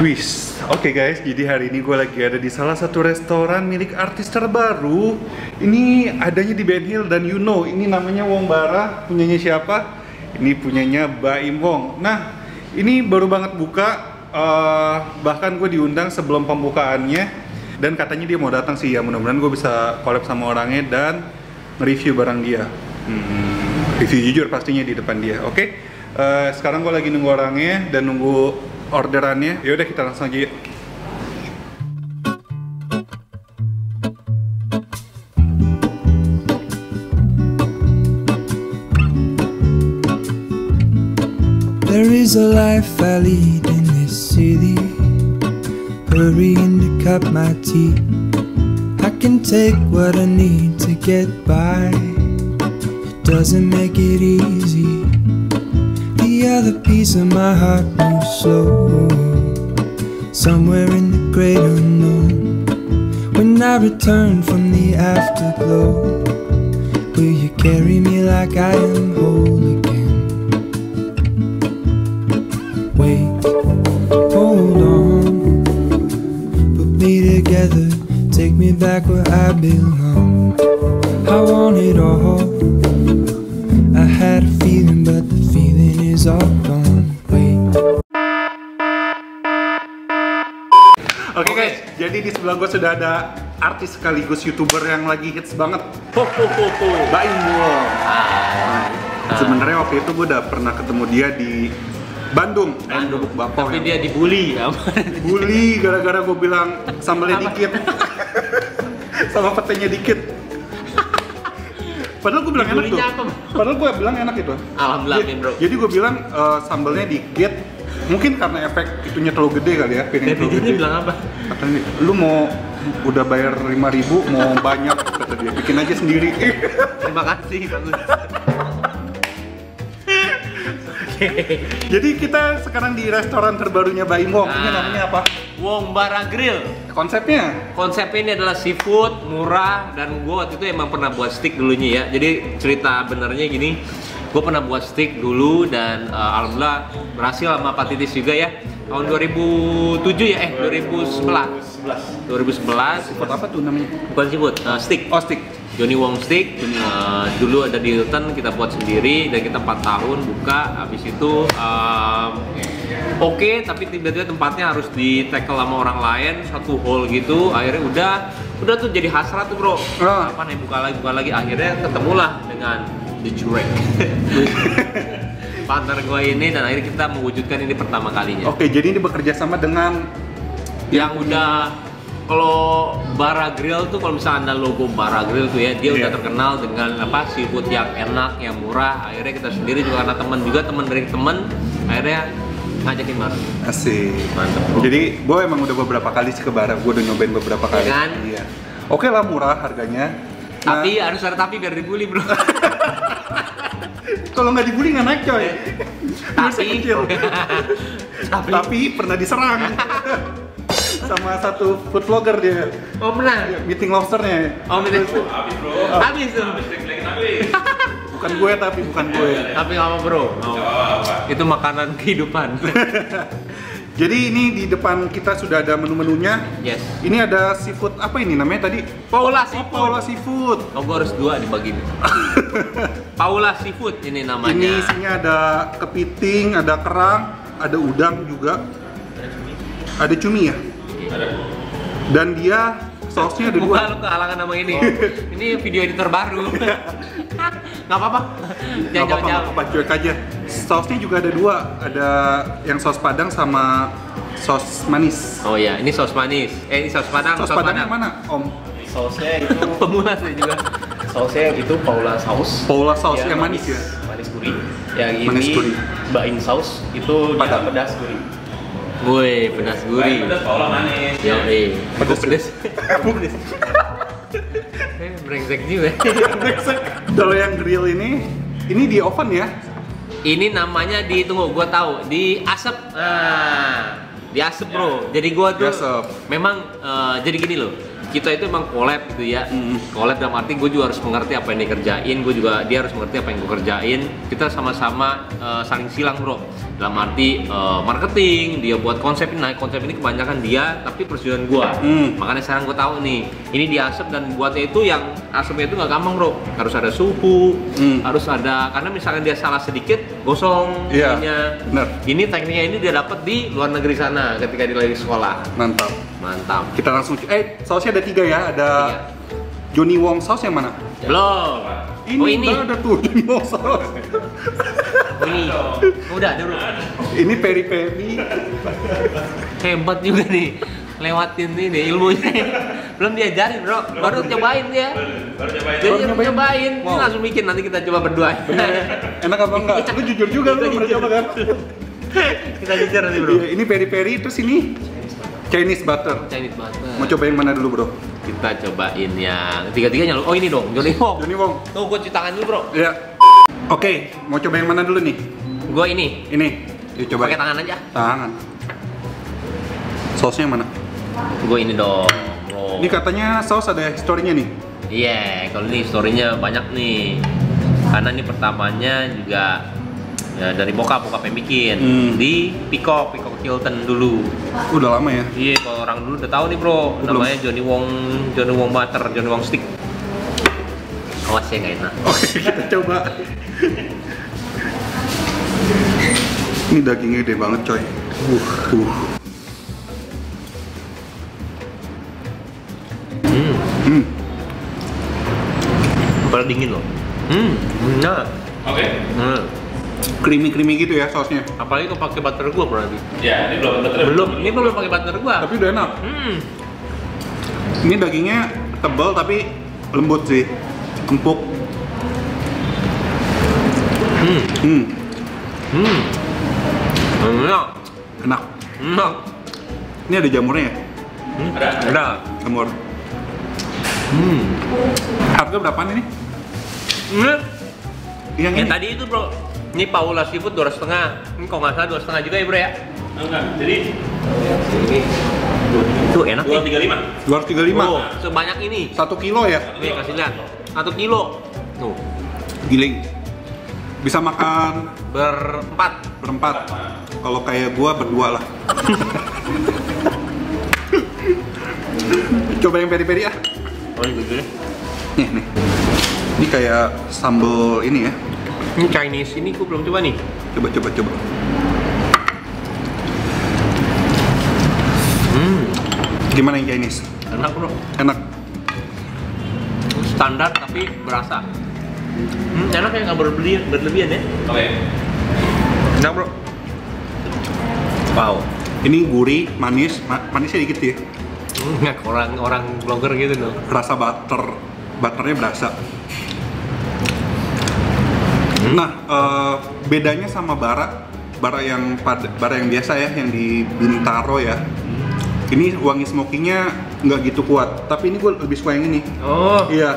Wis, oke guys, jadi hari ini gue lagi ada di salah satu restoran milik artis terbaru. Ini adanya di Ben Hill dan you know, ini namanya Wong Bara. Punyanya siapa? Ini punyanya Baim Wong. Nah, ini baru banget buka, bahkan gue diundang sebelum pembukaannya. Dan katanya dia mau datang sih ya, mudah-mudahan gue bisa collab sama orangnya dan nge-review barang dia. Review jujur pastinya di depan dia, oke? Sekarang gue lagi nunggu orangnya dan nunggu orderannya. Ya udah, kita langsung aja yuk. There is a life I lead in this city, hurrying to cut my teeth. I can take what I need to get by. It doesn't make it easy. The other piece of my heart moves slow, somewhere in the great unknown. When I return from the afterglow, will you carry me like I am whole again? Wait, hold on, put me together, take me back where I belong. I want it all, I had a feeling but the feeling is all gone. Wait. Oke guys, jadi di sebelah gue sudah ada artis sekaligus YouTuber yang lagi hits banget. Baim Wong. Sebenarnya waktu itu gue udah pernah ketemu dia di Bandung, Bapau. Tapi dia dibully. Bully gara-gara gue bilang sambalnya dikit, sama petenya dikit. Padahal gue bilang enak tuh. Padahal gue bilang enak itu. Alhamdulillah, bro. Jadi gue bilang sambalnya dikit. Mungkin karena efek itunya terlalu gede kali ya. Dia bilang apa? Katanya, lu mau udah bayar 5.000 mau banyak, kata dia. Bikin aja sendiri. Terima kasih, bagus. Jadi kita sekarang di restoran terbarunya Baim Wong. Ini namanya apa? Wong Bara Grill. Konsepnya? Konsepnya ini adalah seafood, murah, dan gue waktu itu emang pernah buat steak dulunya ya. Jadi cerita benernya gini, gue pernah buat steak dulu dan alhamdulillah berhasil sama Pak Titis juga ya. Tahun 2007 ya, 2011. Seafood apa tuh namanya? Bukan seafood, steak. Oh, steak. Johnny Wong Steak. Dulu ada di Hilton, kita buat sendiri dan kita 4 tahun buka. Habis itu oke, tapi tiba-tiba tempatnya harus di tackle sama orang lain, satu hall gitu. Akhirnya udah tuh jadi hasrat tuh bro. Apa nih buka lagi. Akhirnya ketemulah dengan The Jurek, partner gue ini, dan akhirnya kita mewujudkan ini pertama kalinya. Oke, jadi ini bekerja sama dengan yang udah. Kalau Bara Grill tuh, kalau misalnya ada logo Bara Grill tuh ya, dia udah terkenal dengan apa, seafood yang enak, yang murah. Akhirnya kita sendiri juga karena teman dari teman, akhirnya ngajakin bareng. Asik. Mantep bro. Jadi gue emang udah beberapa kali sih ke Bara, gue udah nyobain beberapa kali. Kan? Iya. Oke lah, murah harganya. Tapi harus ada tapi biar dibully bro. Kalau nggak dibully nggak naik coy. Tapi kecil. Tapi pernah diserang sama satu food vlogger dia. Oh benar. Meeting lobsternya. Oh meeting. Habis tuh. Bukan gue. Tapi nggak apa bro. Itu makanan kehidupan. Jadi ini di depan kita sudah ada menu-menunya. Yes. Ini ada seafood apa ini namanya tadi? Paula Seafood. Paula Seafood. Oh, gue harus 2 dibagi. Paula Seafood ini namanya. Ini isinya ada kepiting, ada kerang, ada udang juga. Ada cumi ya? Ada. Dan dia sausnya ada 2. Bukan lu kehalangan sama ini. Ini video editor baru. Nggak apa-apa. Jangan jauh-jauh. Cuek aja. Sausnya juga ada 2. Ada yang saus padang sama saus manis. Oh iya, ini saus manis. Ini saus padang. Saus padang yang mana, Om? Sausnya itu pemula saya juga. sausnya itu Paula saus. Paula saus yang manis ya? Manis gurih. Yang Manis ini gurih. Baim saus itu dia Padang. pedas gurih. Woi, pedas gurih. Pedas Paula manis. Yoi. Pedas. Brengsek juga. Kalau yang grill ini di oven ya? Ini namanya tunggu, gua tahu, di asap. Di asap bro. Jadi gua tuh memang jadi gini loh. Kita itu emang collab gitu ya. Collab dalam arti gue juga harus mengerti apa yang dia kerjain, dia harus mengerti apa yang gue kerjain. Kita sama-sama saling silang bro. dalam arti marketing, dia buat konsep ini. Nah, konsep ini kebanyakan dia, tapi persetujuan gua. Makanya sekarang gua tahu nih, ini diasap dan buatnya itu yang asapnya itu nggak gampang bro. Harus ada suhu, harus ada, karena misalkan dia salah sedikit, gosong. Iya, ininya. benar. Ini tekniknya ini dia dapat di luar negeri sana ketika dia lagi sekolah. Mantap. Mantap. Kita langsung, sausnya ada 3 ya, ada Johnny Wong saus yang mana? Belum. Ini, Oh ini. ada tuh Johnny Wong saus. Oh ini. Udah ada bro. Ini peri-peri. Hebat juga nih. Lewatin ini ilmunya. Belum diajarin bro. Baru cobain dia. Baru cobain. Ini Wow. langsung bikin, nanti kita coba berdua. Enak apa enggak? Lu jujur juga, lu pernah coba kan? Kita jujur nanti bro. Iya, ini peri-peri, terus ini Chinese butter. Chinese butter. Mau coba yang mana dulu bro? Kita cobain yang tiga-tiganya loh. Oh ini dong, Johnny Wong. Johnny Wong. Tuh gua cuci tangan dulu bro. Iya. Oke, mau coba yang mana dulu nih? Gua ini. Ini. Yuk coba. Pakai tangan aja. Tangan. Sausnya yang mana? Gua ini dong bro. Ini katanya saus ada historinya nih. Iya, kalau ini story-nya banyak nih. Karena ini pertamanya juga ya, dari bokap yang bikin di Peacock Hilton dulu. Udah lama ya? Iya, kalau orang dulu udah tahu nih bro, namanya Johnny Wong butter, Johnny Wong stick. Awas ya nggak enak. Oke, kita coba. Ini dagingnya gede banget coy. Padahal dingin loh. Nah. Oke. Creamy gitu ya sausnya. Apalagi kalau pakai butter gua berarti. Ya, ini belum betul. Belum, ini belum pakai butter gua. Tapi udah enak. Ini dagingnya tebal tapi lembut sih. Empuk. Enak. Enak. Enak. Ini ada jamurnya ya? Ada. Jamur. Harga berapaan ini? Yang Yang ini? tadi itu bro, ini Paula Seafood 2,5. Ini kalau nggak salah 2,5 juga ya bro ya? Enggak. Jadi Itu enak nih. 235. 235. Oh, sebanyak ini. 1 kilo ya? Nih kasih lihat. 1 kilo. Tuh. Giling. Bisa makan Berempat. berempat. Kalau kayak gua berdua lah. Coba yang peri-peri ah. Oh ini gitu deh. Nih. Ini kayak sambal ini ya. Ini Chinese, ini gua belum coba nih. Coba. Gimana yang Chinese? Enak bro. Enak. Standar tapi berasa. Enak ya, nggak berlebihan ya. Oke. Enak bro. Wow. Ini gurih, manis, manisnya dikit ya. Nggak orang blogger gitu dong. Rasa butternya berasa. Nah, bedanya sama bara yang biasa ya, yang di Bintaro ya. Ini wangi smokingnya nggak gitu kuat, tapi ini gue lebih suka yang ini. Oh. Iya.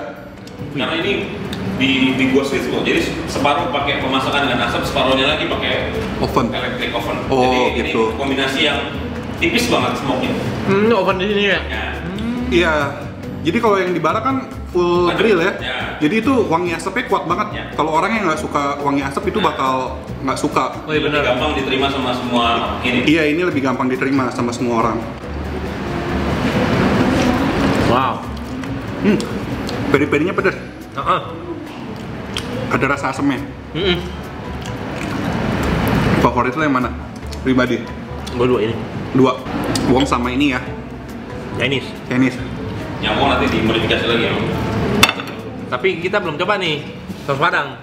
Karena ini di ghost itu, jadi separuh pakai pemasakan dengan asap, separuhnya lagi pakai Oven. electric oven. Oh, jadi gitu. ini kombinasi yang tipis banget smoke-nya. Oven di sini ya. Ya. Iya. Jadi kalau yang di bara kan full Ada. grill ya. Ya. Jadi itu wangi asapnya kuat banget. Ya. Kalau orang yang nggak suka wangi asap itu bakal nggak suka. Oh iya Lebih benar. gampang diterima sama semua ini. Iya, ini lebih gampang diterima sama semua orang. Wow. Peri-perinya pedas. Ada rasa asemnya. Favorit lo yang mana? Pribadi? Gua dua ini. Dua. Wong sama ini ya. Chinese. Yang mau nanti dimodifikasi lagi ya. Tapi kita belum coba nih saus padang.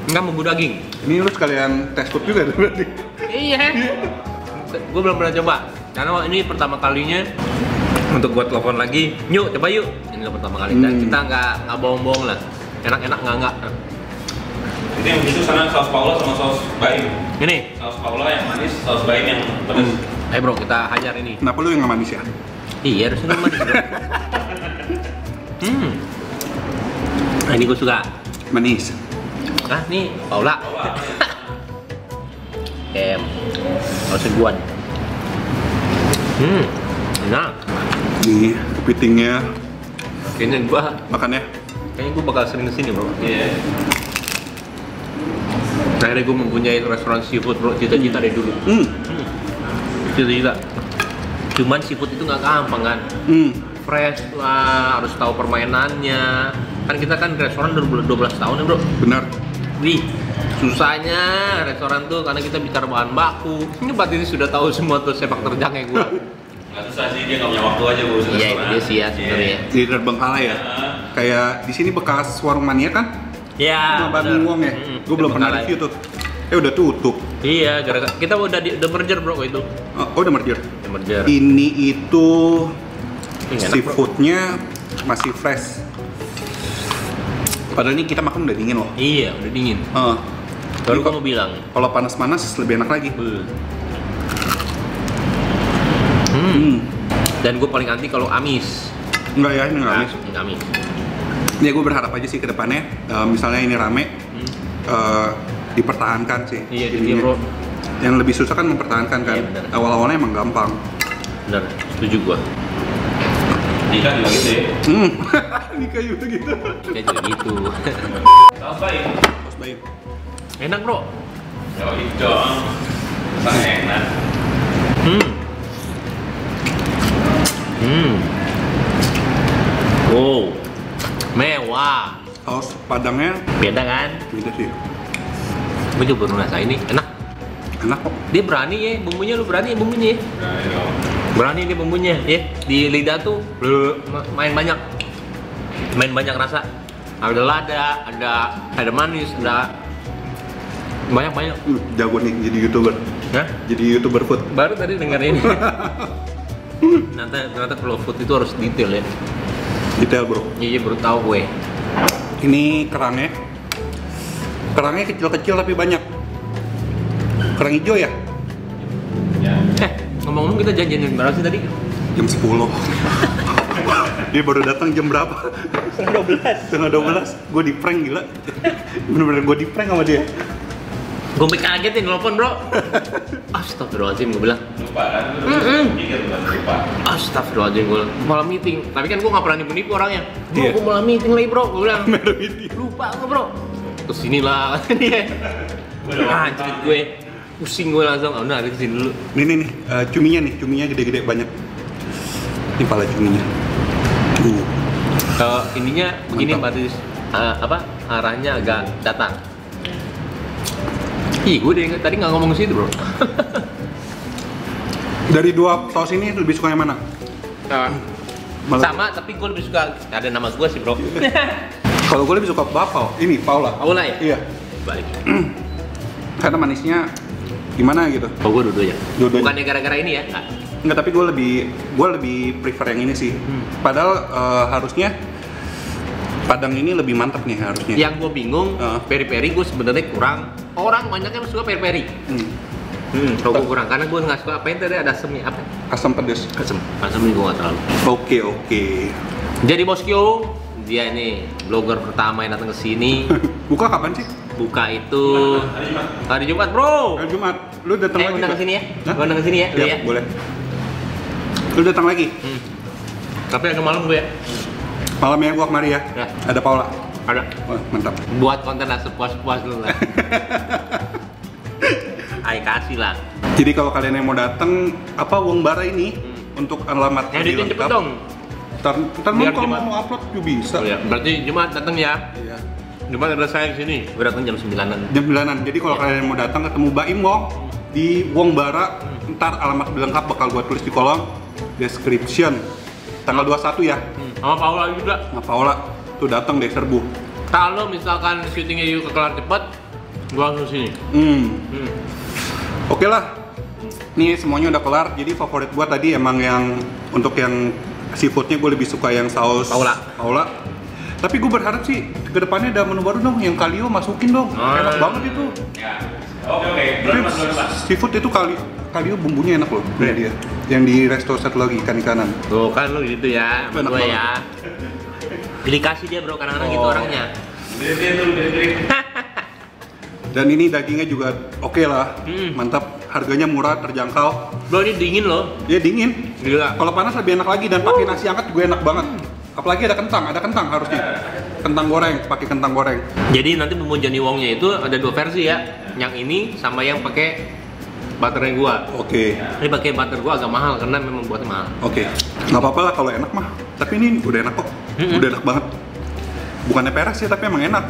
Enggak mau daging. Ini lu sekalian test food juga berarti. Iya. Gue belum pernah coba. Karena ini pertama kalinya untuk gua telepon lagi. Yuk, coba yuk. Ini lo pertama kali. Dan kita nggak bohong-bohong lah. Enak-enak nggak. Jadi yang itu sana saus Paula sama saus baim. Ini. Saus Paula yang manis, saus baim yang pedas. Ayo bro, kita hajar ini. Kenapa lu yang nggak manis ya? Iya, harusnya manis bro. Nah, ini gue suka. Manis. Nah, nih Paula. Harus ribuan. Enak. Nih, kepitingnya. Kayaknya Makan ya. gua bakal sering kesini bro. Iya. Akhirnya gue mempunyai restoran seafood bro, cita-cita dari dulu. Cita-cita. Cuman seafood itu nggak gampang kan. Fresh lah, harus tahu permainannya. Kan kita kan restoran udah 12 tahun ya bro. Benar. Wih, susahnya restoran tuh karena kita bicara bahan baku. Ini Pak ini sudah tahu semua tuh sepak terjangnya gue. Nggak susah sih, dia nggak punya waktu aja bu. Iya itu dia sih ya sebenarnya. Di Terbengkalai ya. Kayak di sini bekas warung mania kan? Iya. Sama Bandung Wong ya. Gue belum pernah review tuh. Udah tutup. Iya, gara-gara kita udah merger bro itu. Oh udah merger. Udah merger. Ini itu Enak, seafoodnya masih fresh. Padahal ini kita makan udah dingin loh. Iya, udah dingin. Baru kamu bilang. Kalau panas-panas lebih enak lagi. Dan gue paling anti kalau amis. Enggak ya, ini nggak amis. Ini amis. Ya gue berharap aja sih ke depannya, misalnya ini rame, dipertahankan sih. Iya, ininya. jadi bro. Yang lebih susah kan mempertahankan kan. Iya, bener. Awal-awalnya emang gampang. Bener, setuju gue. Nikah juga gitu ya. Nikah juga gitu. Kayak juga gitu. Saus baik. Terus baik. Enak bro. Ya itu dong. Sangat enak. Wow, mewah. Saus padangnya Beda kan? gitu sih. Gue juga baru ngerasain ini, enak. Enak kok. Dia berani ya, bumbunya lu berani ya bumbunya ya. Berani dia bumbunya ya. Di lidah tuh main banyak rasa. Ada lada, ada manis, ada banyak. Jago nih jadi YouTuber. Hah? Jadi YouTuber food. Baru tadi denger ini. ternyata kalau food itu harus detail ya. Detail bro. Iya baru tahu gue. Ini kerangnya. Kerangnya kecil-kecil tapi banyak. Kerang hijau ya? Ngomong-ngomong kita janjian berapa sih tadi? Jam 10. Dia baru datang jam berapa? Setengah 12. Gue di prank gila. Bener-bener gue di prank sama dia. Gue kagetin nelfon bro. Astagfirullahaladzim gue bilang. Lupa kan? Pikir bukan lupa. Astagfirullahaladzim gue malah meeting. Tapi kan gue gak pernah nipu orangnya. Bro, Iya. gue malah meeting lagi bro. Gue bilang. Baru ini. Lupa gue bro. Terus inilah dia. Anjir gue. Pusing gue langsung. Udah ada kesini dulu. Nih, cuminya gede-gede banyak. Ini pala cuminya. Ininya begini Mantap. berarti arahnya agak datar. Ih, gue tadi nggak ngomong ke situ bro. Dari dua saus ini lebih suka yang mana? Malah- Sama, tapi gue lebih suka ada nama gue sih bro. Kalau gue lebih suka bapau. Ini Paula. Paula ya? Iya. Balik. Karena manisnya gimana gitu. Oh gue dua-duanya. Dua-duanya. Bukannya gara-gara ini ya? Nggak. Enggak, tapi gue lebih prefer yang ini sih. Padahal harusnya Padang ini lebih mantap nih harusnya. Yang gue bingung, Ah. peri-peri gue sebenarnya kurang. Orang banyak yang suka peri-peri. Kalau gue kurang, karena gue nggak suka apa yang tadi ada asemnya apa? Asam pedas. Asem gue nggak terlalu. Oke. Jadi Boskio, dia ini blogger pertama yang datang ke sini. Buka kapan sih? Buka itu hari Jumat bro. Hari Jumat. Lu datang lagi Undang nggak? ke sini ya? Hah? Gue undang ke sini ya, lu Iya, ya. boleh. Lu datang lagi? Tapi agak malam gue ya. Malamnya gua kemari ya. Ya. Ada Paula. Ada. Wah, mantap. Buat konten lah sepuas-puas lu lah. Ayo kasih lah. Jadi kalau kalian yang mau datang, apa Wong Bara ini untuk alamat Editin cepet dong. Ntar Biar kalau Jumat. mau upload juga bisa. Oh ya, berarti Jumat datang ya. Iya. Jumat ada saya di sini. Gue datang jam 9-an. Jam 9-an. Jadi kalau kalian yang mau datang ketemu Baim Wong di Wong Bara, ntar alamat lengkap bakal gua tulis di kolom description. Tanggal 21 ya. Sama Paula juga. Nah, Paula tuh datang deh serbu. Kalau misalkan syutingnya juga kelar cepet, gua langsung sini. Oke lah. Nih semuanya udah kelar. Jadi favorit gua tadi emang yang untuk yang seafoodnya gue lebih suka yang saus Paula. Tapi gue berharap sih kedepannya ada menu baru dong, yang kalio masukin dong. Enak banget itu. Ya. Oke. Bulan depan. Seafood itu kalio bumbunya enak loh. Punya dia. Yang di resto satu lagi ikan-ikanan. Tuh kan lu gitu ya, Enak gue banget. ya. Dikasih dia bro, kadang-kadang gitu Oh. orangnya. Beli. Dan ini dagingnya juga oke lah. Mantap. Harganya murah, terjangkau. Bro ini dingin loh. Dia dingin. Gila. Kalau panas lebih enak lagi dan pakai nasi hangat juga enak banget. Apalagi ada kentang harusnya. kentang goreng, pakai kentang goreng. Jadi nanti bumbu Johnny Wongnya itu ada 2 versi ya. Yang ini sama yang pakai butternya gua. Oke. Ini pakai butter gua agak mahal karena memang buatnya mahal. Oke. Nggak apa-apa lah kalau enak mah. Tapi ini udah enak kok. Udah enak banget. Bukannya peres sih, tapi emang enak.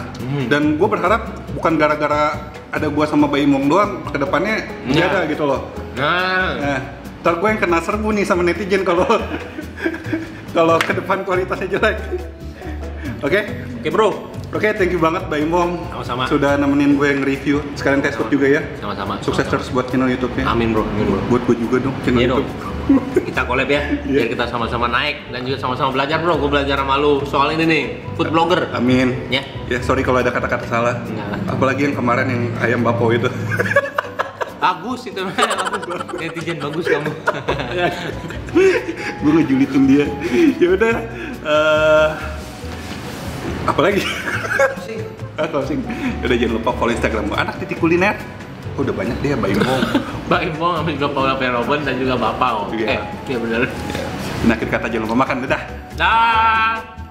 Dan gue berharap bukan gara-gara ada gua sama Baim Wong doang, kedepannya jaga gitu loh. Nah, ntar gue yang kena serbu nih sama netizen kalau kalau ke depan kualitasnya jelek. Oke? Oke bro. Oke, thank you banget Baim Wong. Sama-sama. Sudah nemenin gue nge-review. Sekalian test food juga ya. Sama-sama. Sukses terus buat channel YouTube-nya. Amin bro, amin bro. Buat gue juga dong channel Iya dong. YouTube. Kita collab ya, biar kita sama-sama naik dan juga sama-sama belajar bro. Gue belajar sama lu soal ini nih, food blogger. Amin. Ya. Ya, sorry kalau ada kata-kata salah. Enggak. Apalagi yang kemarin yang ayam bapo itu. Bagus itu, bagus. Netizen bagus kamu. Gue ngejulitin dia. Ya udah. Apalagi? Closing. Udah jangan lupa follow Instagram gue. Anak titik kuliner. Oh, udah banyak dia Baim Wong. Baim Wong sama juga Paula Verhoeven dan juga Bapak. Iya. Iya benar. Nah, akhir kata jangan lupa makan. Dadah. Dah.